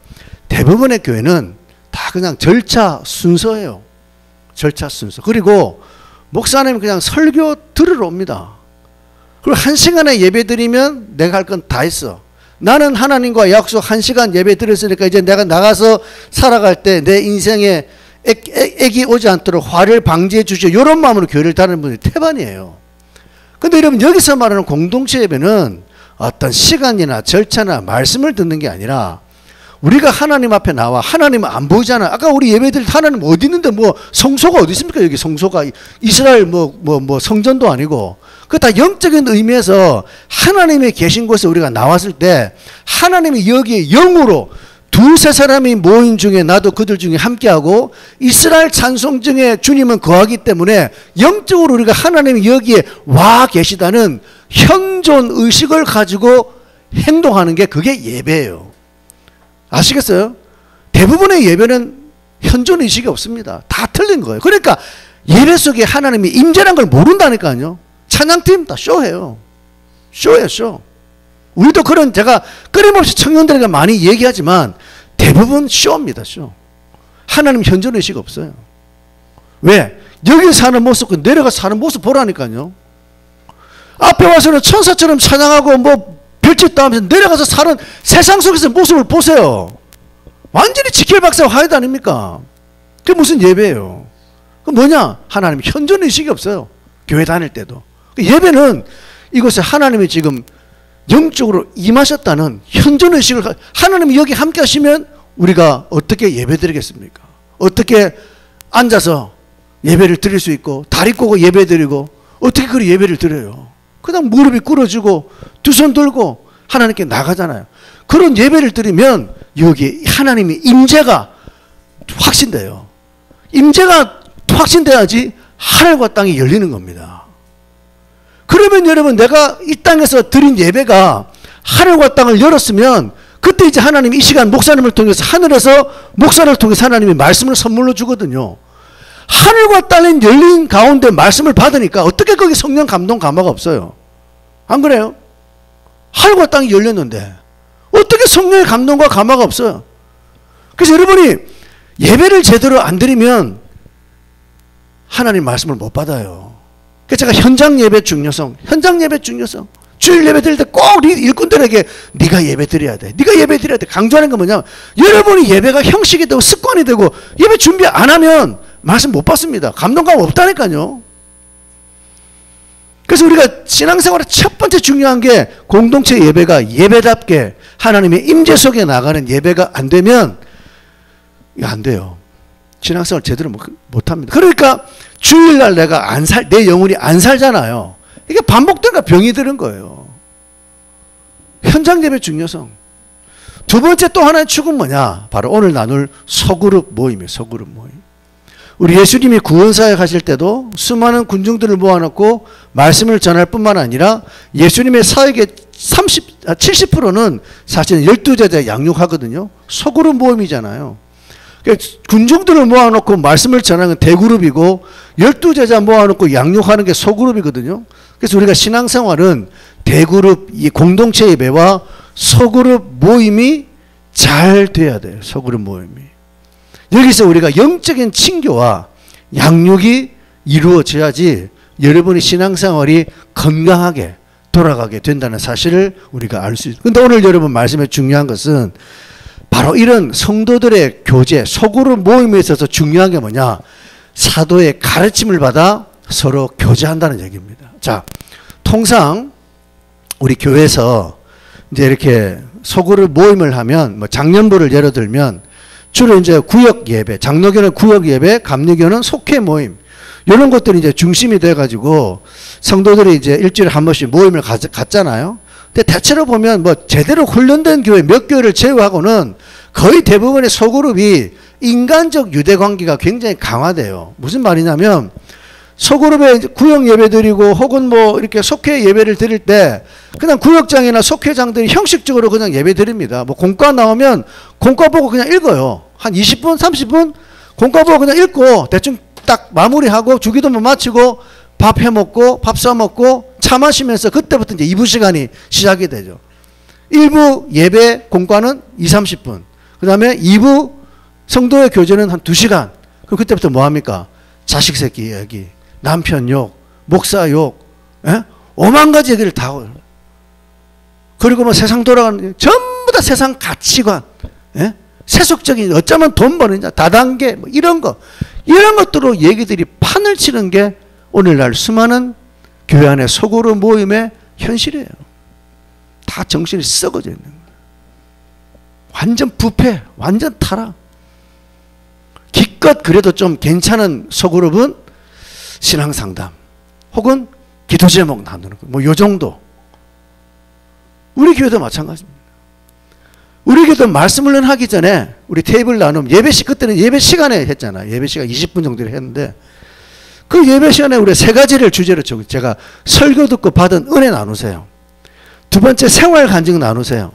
대부분의 교회는 다 그냥 절차 순서예요. 절차 순서. 그리고 목사님은 그냥 설교 들으러 옵니다. 그리고 한 시간에 예배 드리면 내가 할 건 다 했어. 나는 하나님과 약속 1시간 예배 드렸으니까 이제 내가 나가서 살아갈 때 내 인생에 액이 오지 않도록 화를 방지해 주시오. 이런 마음으로 교회를 다니는 분들이 태반이에요. 근데 여러분 여기서 말하는 공동체 예배는 어떤 시간이나 절차나 말씀을 듣는 게 아니라 우리가 하나님 앞에 나와 하나님은 안 보이잖아. 아까 우리 예배들 하나님 어디 있는데 뭐 성소가 어디 있습니까? 여기 성소가 이스라엘 뭐 성전도 아니고 그 다 영적인 의미에서 하나님이 계신 곳에 우리가 나왔을 때 하나님이 여기에 영으로 두세 사람이 모인 중에 나도 그들 중에 함께하고 이스라엘 찬송 중에 주님은 거하기 때문에 영적으로 우리가 하나님이 여기에 와 계시다는 현존 의식을 가지고 행동하는 게 그게 예배예요. 아시겠어요? 대부분의 예배는 현존 의식이 없습니다. 다 틀린 거예요. 그러니까 예배 속에 하나님이 임재라는 걸 모른다니까요. 찬양팀 다 쇼해요. 쇼예요, 쇼. 우리도 그런 제가 끊임없이 청년들에게 많이 얘기하지만 대부분 쇼입니다, 쇼. 하나님 현존 의식 없어요. 왜? 여기 사는 모습, 내려가서 사는 모습 보라니까요. 앞에 와서는 천사처럼 찬양하고 뭐 별짓도 하면서 내려가서 사는 세상 속에서 모습을 보세요. 완전히 지킬박사 화해도 아닙니까? 그게 무슨 예배예요? 그 뭐냐? 하나님 현존 의식이 없어요. 교회 다닐 때도. 예배는 이곳에 하나님이 지금 영적으로 임하셨다는 현존 의식을 하나님이 여기 함께 하시면 우리가 어떻게 예배 드리겠습니까? 어떻게 앉아서 예배를 드릴 수 있고 다리 꼬고 예배 드리고 어떻게 그 예배를 드려요? 그냥 무릎이 꿇어지고 두 손 들고 하나님께 나가잖아요. 그런 예배를 드리면 여기 하나님의 임재가 확신돼요. 임재가 확신돼야지 하늘과 땅이 열리는 겁니다. 그러면 여러분 내가 이 땅에서 드린 예배가 하늘과 땅을 열었으면 그때 이제 하나님이 이 시간 목사님을 통해서 하늘에서 목사를 통해서 하나님이 말씀을 선물로 주거든요. 하늘과 땅이 열린 가운데 말씀을 받으니까 어떻게 거기 성령 감동 감화가 없어요? 안 그래요? 하늘과 땅이 열렸는데 어떻게 성령의 감동과 감화가 없어요? 그래서 여러분이 예배를 제대로 안 드리면 하나님 말씀을 못 받아요. 그래서 제가 현장 예배 중요성, 주일 예배 드릴 때 꼭 일꾼들에게 네가 예배 드려야 돼. 네가 예배 드려야 돼. 강조하는 건 뭐냐면 여러분이 예배가 형식이 되고 습관이 되고 예배 준비 안 하면 말씀 못 받습니다. 감동감 없다니까요. 그래서 우리가 신앙생활의 첫 번째 중요한 게 공동체 예배가 예배답게 하나님의 임재 속에 나가는 예배가 안 되면 이거 안 돼요. 신앙생활 제대로 못합니다. 그러니까 주일날 내가 내 영혼이 안 살잖아요. 이게 반복되니까 병이 드는 거예요. 현장 예배 중요성. 두 번째 또 하나의 축은 뭐냐? 바로 오늘 나눌 소그룹 모임이에요. 소그룹 모임. 우리 예수님이 구원사역 하실 때도 수많은 군중들을 모아놓고 말씀을 전할 뿐만 아니라 예수님의 사역의 70%는 사실은 12제자 양육하거든요. 소그룹 모임이잖아요. 군중들을 모아놓고 말씀을 전하는 게 대그룹이고 12제자 모아놓고 양육하는 게 소그룹이거든요. 그래서 우리가 신앙생활은 대그룹, 이 공동체 예배와 소그룹 모임이 잘 돼야 돼요. 소그룹 모임이. 여기서 우리가 영적인 친교와 양육이 이루어져야지 여러분의 신앙생활이 건강하게 돌아가게 된다는 사실을 우리가 알 수 있어요. 그런데 오늘 여러분 말씀에 중요한 것은 바로 이런 성도들의 교제, 소그룹 모임에 있어서 중요한 게 뭐냐? 사도의 가르침을 받아 서로 교제한다는 얘기입니다. 자, 통상 우리 교회에서 이제 이렇게 소그룹 모임을 하면 뭐 장년부를 예로 들면 주로 이제 구역 예배, 장로교는 구역 예배, 감리교는 속회 모임 이런 것들이 이제 중심이 돼가지고 성도들이 이제 일주일에 한 번씩 모임을 갖잖아요. 근데 대체로 보면 뭐 제대로 훈련된 교회 몇 교회를 제외하고는 거의 대부분의 소그룹이 인간적 유대 관계가 굉장히 강화돼요. 무슨 말이냐면 소그룹에 구역 예배 드리고 혹은 뭐 이렇게 속회 예배를 드릴 때 그냥 구역장이나 속회장들이 형식적으로 그냥 예배 드립니다. 뭐 공과 나오면 공과 보고 그냥 읽어요. 한 20분, 30분 공과 보고 그냥 읽고 대충 딱 마무리하고 주기도문 마치고 밥 해먹고 밥 싸먹고 차 마시면서 그때부터 이제 2부 시간이 시작이 되죠. 1부 예배 공과는 2, 30분. 그 다음에 2부 성도의 교제는 한 2시간. 그럼 그때부터 뭐 합니까? 자식 새끼 이야기, 남편 욕, 목사 욕, 예? 5만 가지 얘기를 다 하고. 그리고 뭐 세상 돌아가는 전부 다 세상 가치관, 예? 세속적인 어쩌면 돈 버는 자, 다단계 뭐 이런 것들로 얘기들이 판을 치는 게 오늘날 수많은 교회 안의 소그룹 모임의 현실이에요. 다 정신이 썩어져 있는 거예요. 완전 부패, 완전 타락. 기껏 그래도 좀 괜찮은 소그룹은 신앙상담 혹은 기도 제목 나누는 거. 뭐 요 정도. 우리 교회도 마찬가지입니다. 우리 교회도 말씀을 하기 전에 우리 테이블 나눔 그때는 예배 시간에 했잖아요. 예배 시간 20분 정도를 했는데 그 예배 시간에 우리 3가지를 주제로 제가 설교 듣고 받은 은혜 나누세요. 2번째 생활 간증 나누세요.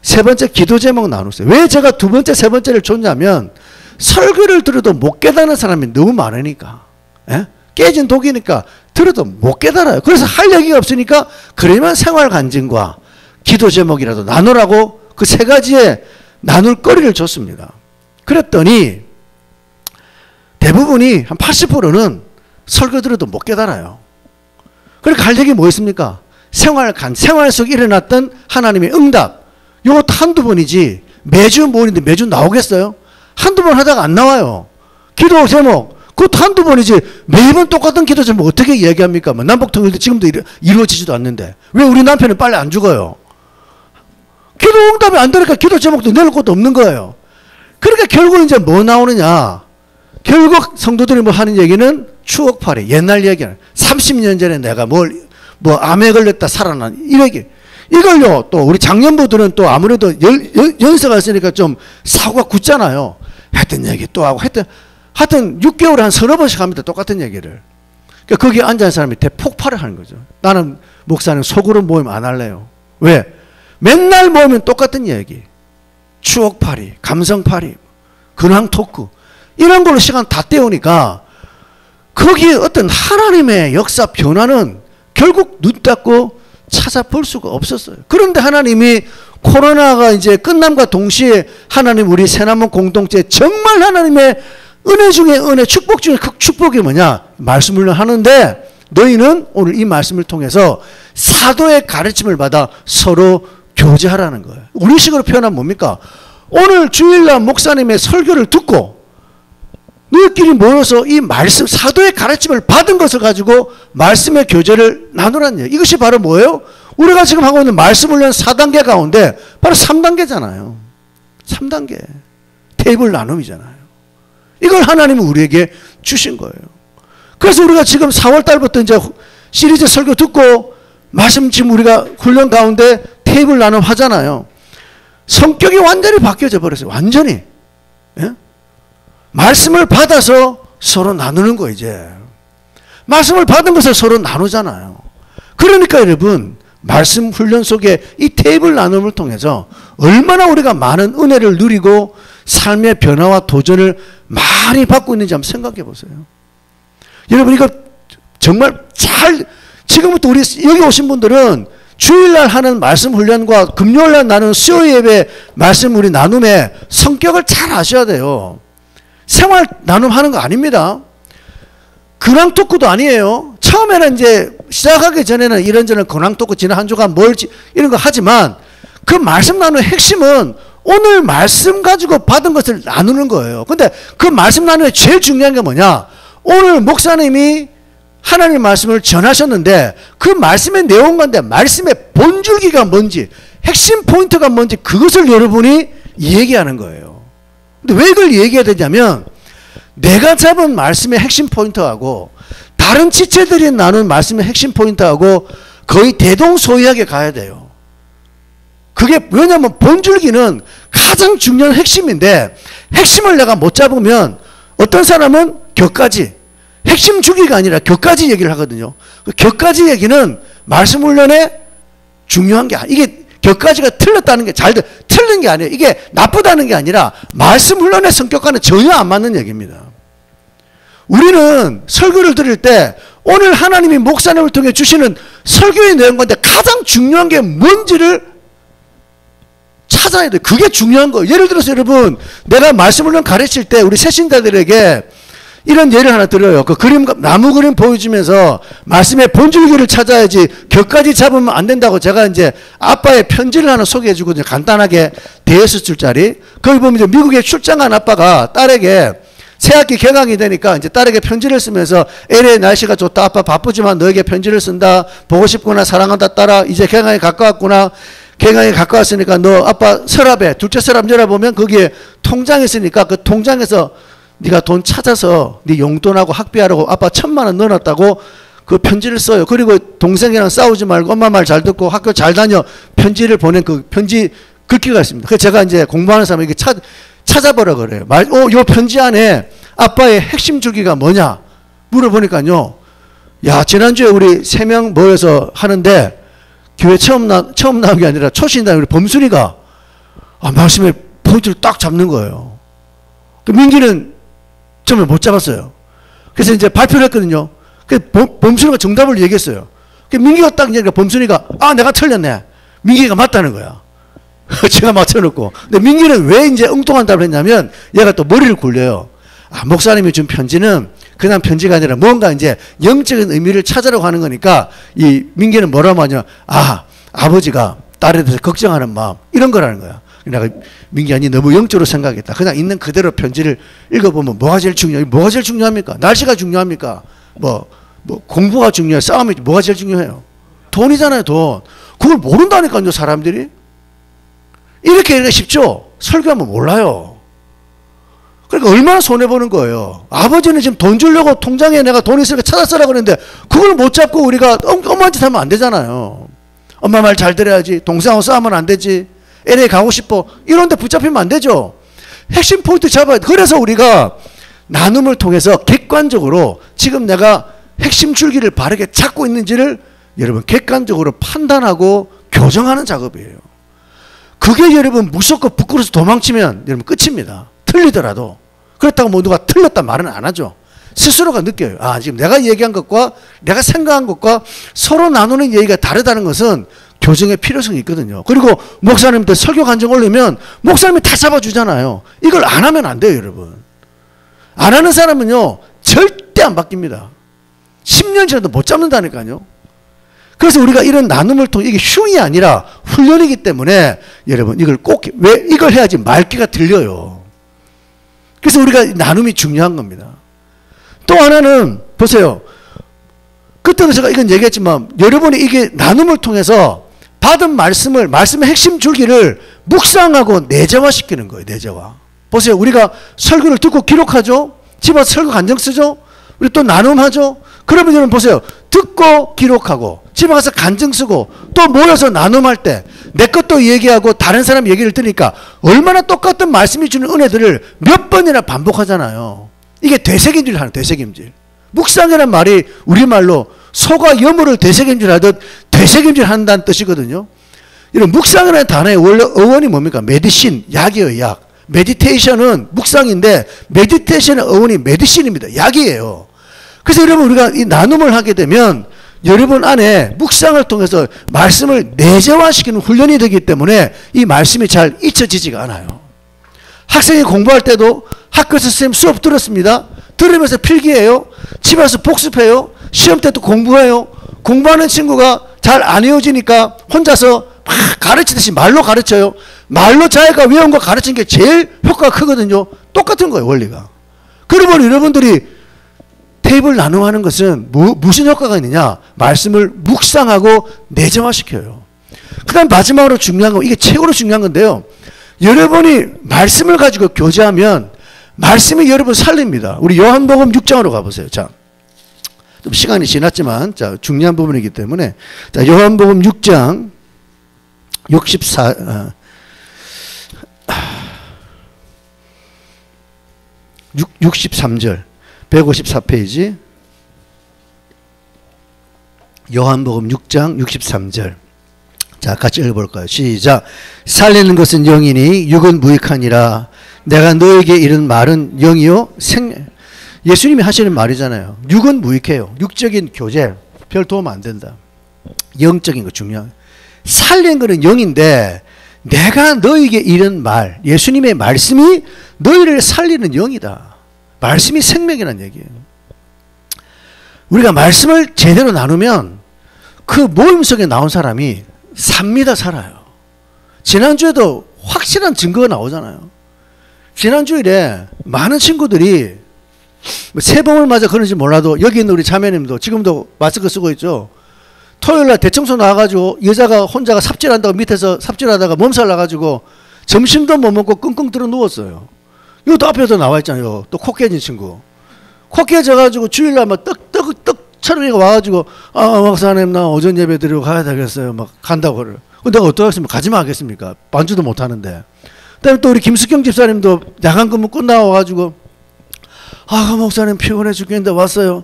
3번째 기도 제목 나누세요. 왜 제가 2번째, 3번째를 줬냐면 설교를 들어도 못 깨닫는 사람이 너무 많으니까. 예? 깨진 독이니까 들어도 못 깨달아요. 그래서 할 얘기가 없으니까 그러면 생활 간증과 기도 제목이라도 나누라고 그 3가지의 나눌 거리를 줬습니다. 그랬더니 대부분이 한 80%는 설교 들어도 못 깨달아요. 그러니까 할 얘기 뭐 있습니까? 생활 속에 일어났던 하나님의 응답. 이것도 한두 번이지 매주 모이는데 매주 나오겠어요? 한두 번 하다가 안 나와요. 기도 제목 그것도 한두 번이지 매번 똑같은 기도 제목 어떻게 이야기합니까? 뭐 남북통일도 지금도 이루어지지도 않는데 왜 우리 남편은 빨리 안 죽어요? 기도 응답이 안 되니까 기도 제목도 내놓을 것도 없는 거예요. 그러니까 결국 이제 뭐 나오느냐? 결국 성도들이 뭐 하는 얘기는 추억팔이, 옛날 얘기는 30년 전에 내가 뭐 암에 걸렸다 살아난 이 얘기. 이걸요 또 우리 장년부들은 또 아무래도 연세가 있으니까 좀 사고가 굳잖아요. 했던 얘기 또 하고 하여튼 6개월에 한 30번씩 합니다. 똑같은 얘기를. 그러니까 거기에 앉아있는 사람이 대폭발을 하는 거죠. 나는 목사님 소그룹 모임 안 할래요. 왜? 맨날 모이면 똑같은 얘기. 추억팔이, 감성팔이, 근황 토크 이런 걸로 시간 다 때우니까 거기에 어떤 하나님의 역사 변화는 결국 눈 닫고 찾아볼 수가 없었어요. 그런데 하나님이 코로나가 이제 끝남과 동시에 하나님 우리 새나무 공동체 정말 하나님의 은혜 중에 은혜, 축복 중에 축복이 뭐냐? 말씀을 하는데 너희는 오늘 이 말씀을 통해서 사도의 가르침을 받아 서로 교제하라는 거예요. 우리식으로 표현하면 뭡니까? 오늘 주일날 목사님의 설교를 듣고 너희끼리 모여서 이 말씀, 사도의 가르침을 받은 것을 가지고 말씀의 교제를 나누라는 얘기예요. 이것이 바로 뭐예요? 우리가 지금 하고 있는 말씀 훈련 4단계 가운데 바로 3단계잖아요. 3단계. 테이블 나눔이잖아요. 이걸 하나님은 우리에게 주신 거예요. 그래서 우리가 지금 4월 달부터 이제 시리즈 설교 듣고 말씀 지금 우리가 훈련 가운데 테이블 나눔 하잖아요. 성격이 완전히 바뀌어져 버렸어요. 완전히. 예? 말씀을 받아서 서로 나누는 거 이제. 말씀을 받은 것을 서로 나누잖아요. 그러니까 여러분 말씀 훈련 속에 이 테이블 나눔을 통해서 얼마나 우리가 많은 은혜를 누리고 삶의 변화와 도전을 많이 받고 있는지 한번 생각해 보세요. 여러분 이거 정말 지금부터 우리 여기 오신 분들은 주일날 하는 말씀 훈련과 금요일날 나누는 수요 예배 말씀 우리 나눔의 성격을 잘 아셔야 돼요. 생활 나눔하는 거 아닙니다. 근황 토크도 아니에요. 처음에는 이제 시작하기 전에는 이런저런 근황 토크 지난 한 주간 뭘지 이런 거 하지만 그 말씀 나누는 핵심은 오늘 말씀 가지고 받은 것을 나누는 거예요. 근데 그 말씀 나누는 제일 중요한 게 뭐냐? 오늘 목사님이 하나님 말씀을 전하셨는데 그 말씀의 내용 가운데 말씀의 본줄기가 뭔지 핵심 포인트가 뭔지 그것을 여러분이 얘기하는 거예요. 근데 왜 이걸 얘기해야 되냐면 내가 잡은 말씀의 핵심 포인트하고 다른 지체들이 나눈 말씀의 핵심 포인트하고 거의 대동소이하게 가야 돼요. 그게 왜냐면 본줄기는 가장 중요한 핵심인데 핵심을 내가 못 잡으면 어떤 사람은 격가지, 핵심 줄기가 아니라 격가지 얘기를 하거든요. 그 격가지 얘기는 말씀 훈련에 중요한 게 이게 격가지가 틀렸다는 게 틀린 게 아니에요. 이게 나쁘다는 게 아니라 말씀 훈련의 성격과는 전혀 안 맞는 얘기입니다. 우리는 설교를 들을 때 오늘 하나님이 목사님을 통해 주시는 설교의 내용인데 가장 중요한 게 뭔지를 찾아야 돼요. 그게 중요한 거예요. 예를 들어서 여러분 내가 말씀 훈련 가르칠 때 우리 새신자들에게 이런 예를 하나 드려요. 그 그림, 나무 그림 보여주면서 말씀의 본줄기를 찾아야지 격까지 잡으면 안 된다고 제가 이제 아빠의 편지를 하나 소개해 주거든요. 간단하게 대여섯 줄짜리. 거기 보면 이제 미국에 출장한 아빠가 딸에게 새학기 개강이 되니까 이제 딸에게 편지를 쓰면서 LA 날씨가 좋다. 아빠 바쁘지만 너에게 편지를 쓴다. 보고 싶구나. 사랑한다. 딸아. 이제 개강이 가까웠구나. 개강이 가까웠으니까 너 아빠 서랍에 둘째 서랍 열어보면 거기에 통장이 있으니까 그 통장에서 네가 돈 찾아서 네 용돈하고 학비하라고 아빠 1,000만 원 넣어놨다고 그 편지를 써요. 그리고 동생이랑 싸우지 말고 엄마 말 잘 듣고 학교 잘 다녀 편지를 보낸 그 편지 글귀가 있습니다. 그래서 제가 이제 공부하는 사람에게 찾아보라 그래요. 요 편지 안에 아빠의 핵심 줄기가 뭐냐 물어보니까요. 야, 지난주에 우리 3명 모여서 하는데 교회 처음 나온 게 아니라 초신당 우리 범순이가 말씀의 포인트를 딱 잡는 거예요. 그 민기는 처음에 못 잡았어요. 그래서 이제 발표를 했거든요. 그 범순이가 정답을 얘기했어요. 그 민기가 딱 얘기하니까 범순이가 내가 틀렸네. 민기가 맞다는 거야. 제가 맞춰놓고. 근데 민기는 왜 이제 엉뚱한 답을 했냐면 얘가 또 머리를 굴려요. 목사님이 준 편지는 그냥 편지가 아니라 뭔가 이제 영적인 의미를 찾으려고 하는 거니까 이 민기는 뭐라고 하냐. 아버지가 딸에 대해서 걱정하는 마음 이런 거라는 거야. 내가 민기야 니 너무 영적으로 생각했다. 그냥 있는 그대로 편지를 읽어보면 뭐가 제일 중요합니까? 날씨가 중요합니까? 뭐 공부가 중요해? 싸움이 뭐가 제일 중요해요? 돈이잖아요. 돈. 그걸 모른다니까요. 사람들이. 이렇게 쉽죠? 설교하면 몰라요. 그러니까 얼마나 손해보는 거예요. 아버지는 지금 돈 주려고 통장에 내가 돈 있으니까 찾아 쓰라고 그랬는데 그걸 못 잡고 우리가 엄한 짓 하면 안 되잖아요. 엄마 말 잘 들어야지. 동생하고 싸우면 안 되지. LA 가고 싶어. 이런 데 붙잡히면 안 되죠. 핵심 포인트 잡아야 돼. 그래서 우리가 나눔을 통해서 객관적으로 지금 내가 핵심 줄기를 바르게 잡고 있는지를 여러분 객관적으로 판단하고 교정하는 작업이에요. 그게 여러분 무섭고 부끄러워서 도망치면 여러분 끝입니다. 틀리더라도. 그렇다고 뭐 누가 틀렸단 말은 안 하죠. 스스로가 느껴요. 지금 내가 얘기한 것과 내가 생각한 것과 서로 나누는 얘기가 다르다는 것은 교정의 필요성이 있거든요. 그리고 목사님한테 설교 간증 올리면 목사님이 다 잡아주잖아요. 이걸 안 하면 안 돼요, 여러분. 안 하는 사람은요, 절대 안 바뀝니다. 10년 지나도 못 잡는다니까요. 그래서 우리가 이런 나눔을 통해 이게 흉이 아니라 훈련이기 때문에 여러분 이걸 꼭, 왜 이걸 해야지 말귀가 들려요. 그래서 우리가 나눔이 중요한 겁니다. 또 하나는 보세요. 그때도 제가 이건 얘기했지만 여러분이 이게 나눔을 통해서 받은 말씀의 핵심 줄기를 묵상하고 내재화시키는 거예요. 내재화. 보세요. 우리가 설교를 듣고 기록하죠. 집에 와서 설교 간증 쓰죠. 우리 또 나눔하죠. 그러면 여러분 보세요. 듣고 기록하고 집에 가서 간증 쓰고 또 모여서 나눔할 때 내 것도 얘기하고 다른 사람 얘기를 들으니까 얼마나 똑같은 말씀이 주는 은혜들을 몇 번이나 반복하잖아요. 이게 되새김질 하는 되새김질. 묵상이라는 말이 우리말로 소가 여물을 되새김질 하듯 되새김질 한다는 뜻이거든요. 이런 묵상이라는 단어의 원래 어원이 뭡니까? 메디신, 약이에요. 약. 메디테이션은 묵상인데 메디테이션의 어원이 메디신입니다. 약이에요. 그래서 여러분 우리가 이 나눔을 하게 되면 여러분 안에 묵상을 통해서 말씀을 내재화시키는 훈련이 되기 때문에 이 말씀이 잘 잊혀지지가 않아요. 학생이 공부할 때도 학교에서 선생님 수업 들었습니다. 들으면서 필기해요. 집에 와서 복습해요. 시험 때도 공부해요. 공부하는 친구가 잘 안 외워지니까 혼자서 막 가르치듯이 말로 가르쳐요. 말로 자기가 외운 거 가르치는 게 제일 효과가 크거든요. 똑같은 거예요. 원리가. 그러면 여러분들이 테이블 나눔하는 것은 무슨 효과가 있느냐? 말씀을 묵상하고 내재화시켜요. 그 다음 마지막으로 중요한 거, 이게 최고로 중요한 건데요. 여러분이 말씀을 가지고 교제하면 말씀이 여러분 살립니다. 우리 요한복음 6장으로 가보세요. 자, 좀 시간이 지났지만, 자, 중요한 부분이기 때문에, 자, 요한복음 6장 63절, 154페이지. 요한복음 6장 63절. 자, 같이 읽어볼까요? 시작. 살리는 것은 영이니 육은 무익하니라. 내가 너에게 이른 말은 영이요 예수님이 하시는 말이잖아요. 육은 무익해요. 육적인 교제 별 도움 안 된다. 영적인 거 중요해요. 살리는 것은 영인데 내가 너에게 이른 말, 예수님의 말씀이 너희를 살리는 영이다. 말씀이 생명이라는 얘기예요. 우리가 말씀을 제대로 나누면 그 모임 속에 나온 사람이 삽니다. 살아요. 지난주에도 확실한 증거가 나오잖아요. 지난주일에 많은 친구들이 새봄을 맞아 그런지 몰라도 여기 있는 우리 자매님도 지금도 마스크 쓰고 있죠. 토요일날 대청소 나와가지고 여자가 혼자가 삽질한다고 밑에서 삽질하다가 몸살 나가지고 점심도 못 먹고 끙끙 들어 누웠어요. 이것도 앞에도 나와 있잖아요. 또 코 깨진 친구. 코 깨져가지고 주일날 막 떡처럼 와가지고 목사님 나 오전 예배 드리고 가야 되겠어요. 막 간다고 그래요. 내가 어떡하겠습니까? 가지마 하겠습니까? 반주도 못 하는데. 그다음에 또 우리 김숙경 집사님도 야간 근무 끝나와가지고 목사님 피곤해 죽겠는데 왔어요.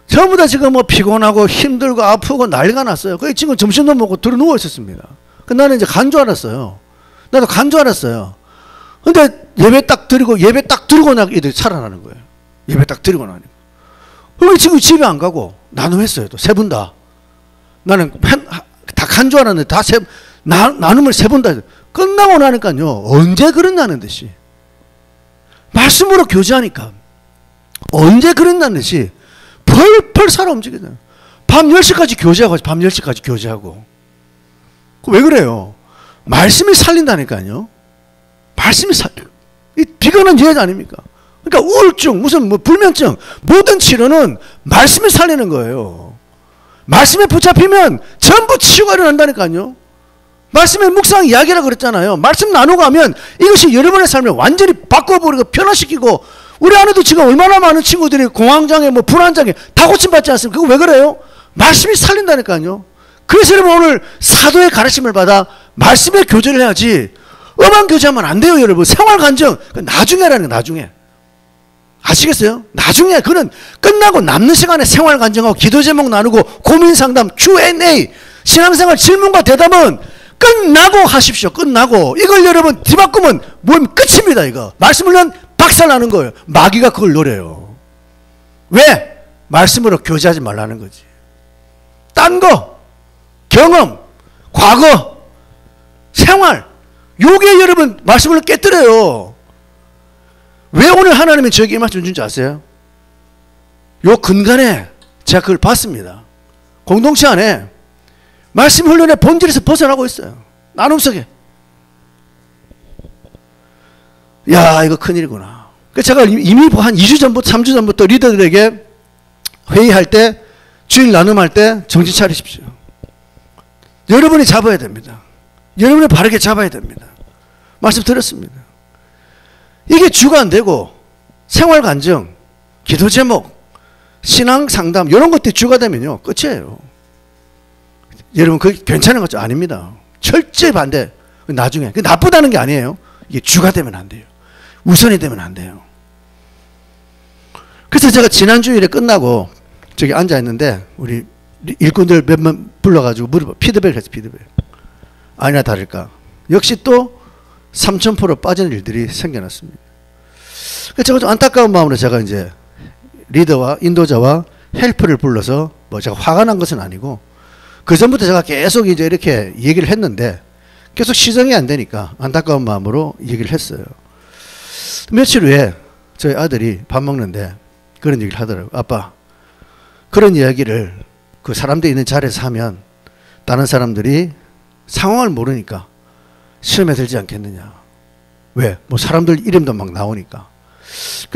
전부 다 지금 뭐 피곤하고 힘들고 아프고 난리가 났어요. 그 친구 점심도 먹고 들어 누워 있었습니다. 나는 이제 간 줄 알았어요. 나도 간 줄 알았어요. 근데 예배 딱 드리고 나니까 애들이 살아나는 거예요. 예배 딱 드리고 나니까. 그럼 이 친구 집에 안 가고 나눔했어요. 또 세 분 다. 나는 다 간 줄 알았는데 다 나눔을 세 분 다 끝나고 나니까요. 언제 그랬나는 듯이. 말씀으로 교제하니까 언제 그랬나는 듯이 펄펄 살아 움직이잖아요. 밤 10시까지 교제하고 밤 10시까지 교제하고. 왜 그래요? 말씀이 살린다니까요. 말씀이 살려요. 이 비건한 여자 아닙니까? 그러니까 우울증, 무슨 뭐 불면증, 모든 치료는 말씀이 살리는 거예요. 말씀에 붙잡히면 전부 치유가 일어난다니까요. 말씀의 묵상 이야기라 그랬잖아요. 말씀 나누고 하면 이것이 여러분의 삶을 완전히 바꿔버리고 변화시키고, 우리 안에도 지금 얼마나 많은 친구들이 공황장애, 뭐 불안장애 다 고침받지 않습니까? 그거 왜 그래요? 말씀이 살린다니까요. 그래서 여러분 오늘 사도의 가르침을 받아 말씀의 교제를 해야지 음악 교제하면 안 돼요. 여러분 생활 간증 나중에라는 거. 나중에 아시겠어요? 나중에 그는 끝나고 남는 시간에 생활 간증하고 기도 제목 나누고 고민 상담 Q&A 신앙생활 질문과 대답은 끝나고 하십시오. 끝나고. 이걸 여러분 뒤바꾸면 뭐면 끝입니다. 이거 말씀을 박살나는 거예요. 마귀가 그걸 노려요. 왜? 말씀으로 교제하지 말라는 거지. 딴 거, 경험, 과거, 생활, 요게 여러분 말씀을 깨뜨려요. 왜 오늘 하나님이 저에게 이 말씀 준 줄 아세요? 요 근간에 제가 그걸 봤습니다. 공동체 안에 말씀 훈련의 본질에서 벗어나고 있어요. 나눔 속에. 야, 이거 큰일이구나. 그래서 제가 이미 한 2주 전부터 3주 전부터 리더들에게 회의할 때, 주일 나눔할 때 정신 차리십시오. 여러분이 잡아야 됩니다. 여러분이 바르게 잡아야 됩니다. 말씀 드렸습니다. 이게 주가 안 되고 생활 간증, 기도 제목, 신앙 상담 이런 것들이 주가 되면요 끝이에요. 여러분 그게 괜찮은 것도 아닙니다. 철저히 반대. 나중에 나쁘다는 게 아니에요. 이게 주가 되면 안 돼요. 우선이 되면 안 돼요. 그래서 제가 지난주일에 끝나고 저기 앉아있는데 우리 일꾼들 몇 명 불러가지고 물어봐. 피드백 했어. 피드백. 아니나 다를까 역시 또 3000% 빠진 일들이 생겨났습니다. 그래서 제가 좀 안타까운 마음으로 제가 이제 리더와 인도자와 헬프를 불러서 뭐 제가 화가 난 것은 아니고 그 전부터 제가 계속 이제 이렇게 얘기를 했는데 계속 시정이 안 되니까 안타까운 마음으로 얘기를 했어요. 며칠 후에 저희 아들이 밥 먹는데 그런 얘기를 하더라고요. 아빠, 그런 이야기를 그 사람들이 있는 자리에서 하면 다른 사람들이 상황을 모르니까 시험에 들지 않겠느냐. 왜? 뭐 사람들 이름도 막 나오니까.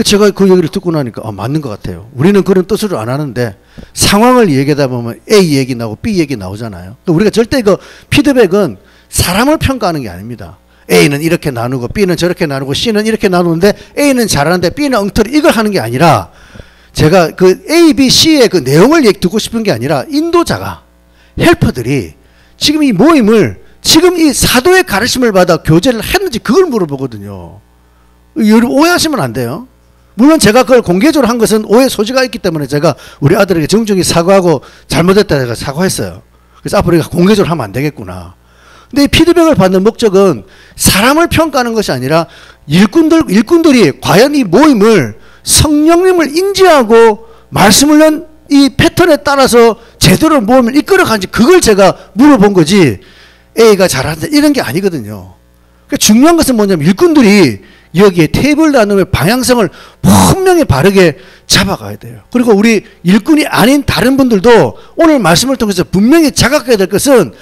제가 그 얘기를 듣고 나니까 맞는 것 같아요. 우리는 그런 뜻으로 안 하는데 상황을 얘기하다 보면 A 얘기 나오고 B 얘기 나오잖아요. 우리가 절대 그 피드백은 사람을 평가하는 게 아닙니다. A는 이렇게 나누고 B는 저렇게 나누고 C는 이렇게 나누는데 A는 잘하는데 B는 엉터리 이걸 하는 게 아니라 제가 그 A, B, C의 그 내용을 듣고 싶은 게 아니라 인도자가 헬퍼들이 지금 이 모임을 지금 이 사도의 가르침을 받아 교제를 했는지 그걸 물어보거든요. 여러분 오해하시면 안 돼요. 물론 제가 그걸 공개적으로 한 것은 오해 소지가 있기 때문에 제가 우리 아들에게 정중히 사과하고 잘못했다 제가 사과했어요. 그래서 앞으로 공개적으로 하면 안 되겠구나. 근데 이 피드백을 받는 목적은 사람을 평가하는 것이 아니라 일꾼들이 과연 이 모임을 성령님을 인지하고 말씀을 낸 이 패턴에 따라서 제대로 모임을 이끌어가는지 그걸 제가 물어본 거지 A가 잘한다 이런 게 아니거든요. 그러니까 중요한 것은 뭐냐면 일꾼들이 여기에 테이블 나눔의 방향성을 분명히 바르게 잡아가야 돼요. 그리고 우리 일꾼이 아닌 다른 분들도 오늘 말씀을 통해서 분명히 자각해야 될 것은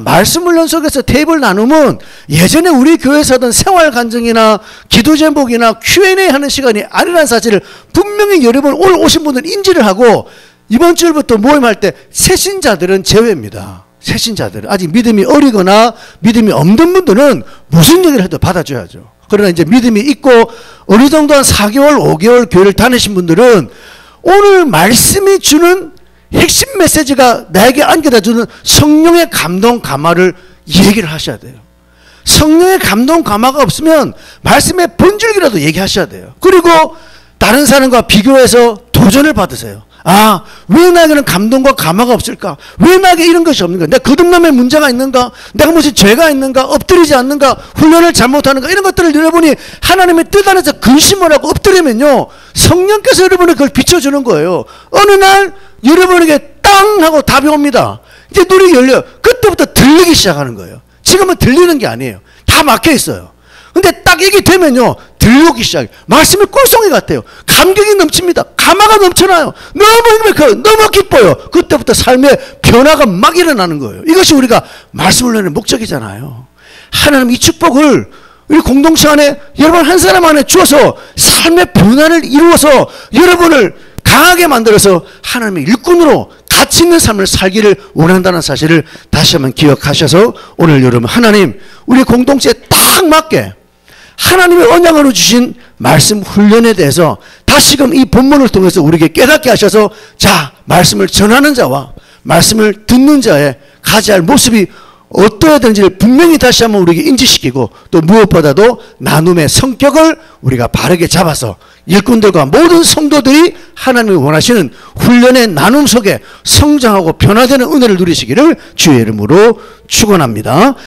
말씀훈련 속에서 테이블 나눔은 예전에 우리 교회에서 하던 생활간증이나 기도 제목이나 Q&A 하는 시간이 아니라는 사실을 분명히 여러분 오늘 오신 분들 인지를 하고 이번 주부터 모임할 때 새신자들은 제외입니다. 새신자들은 아직 믿음이 어리거나 믿음이 없는 분들은 무슨 얘기를 해도 받아줘야죠. 그러나 이제 믿음이 있고 어느 정도 한 4개월, 5개월 교회를 다니신 분들은 오늘 말씀이 주는 핵심 메시지가 나에게 안겨다 주는 성령의 감동, 감화를 얘기를 하셔야 돼요. 성령의 감동, 감화가 없으면 말씀의 번줄기라도 얘기하셔야 돼요. 그리고 다른 사람과 비교해서 도전을 받으세요. 왜 나에게는 감동과 감화가 없을까? 왜 나에게 이런 것이 없는가? 내가 거듭남에 문제가 있는가? 내가 무슨 죄가 있는가? 엎드리지 않는가? 훈련을 잘못하는가? 이런 것들을 여러분이 하나님의 뜻 안에서 근심을 하고 엎드리면요 성령께서 여러분에게 그걸 비춰주는 거예요. 어느 날 여러분에게 땅 하고 답이 옵니다. 이제 눈이 열려요. 그때부터 들리기 시작하는 거예요. 지금은 들리는 게 아니에요. 다 막혀 있어요. 근데 딱 이게 되면요 들려오기 시작해요. 말씀이 꿀송이 같아요. 감격이 넘칩니다. 감화가 넘쳐나요. 너무 행복해요. 너무 기뻐요. 그때부터 삶의 변화가 막 일어나는 거예요. 이것이 우리가 말씀을 내는 목적이잖아요. 하나님 이 축복을 우리 공동체 안에 여러분 한 사람 안에 주어서 삶의 변화를 이루어서 여러분을 강하게 만들어서 하나님의 일꾼으로 가치 있는 삶을 살기를 원한다는 사실을 다시 한번 기억하셔서 오늘 여러분 하나님 우리 공동체에 딱 맞게 하나님의 언약으로 주신 말씀 훈련에 대해서 다시금 이 본문을 통해서 우리에게 깨닫게 하셔서 말씀을 전하는 자와 말씀을 듣는 자의 가져야 할 모습이 어떠해야 되는지를 분명히 다시 한번 우리에게 인지시키고 또 무엇보다도 나눔의 성격을 우리가 바르게 잡아서 일꾼들과 모든 성도들이 하나님이 원하시는 훈련의 나눔 속에 성장하고 변화되는 은혜를 누리시기를 주의 이름으로 축원합니다.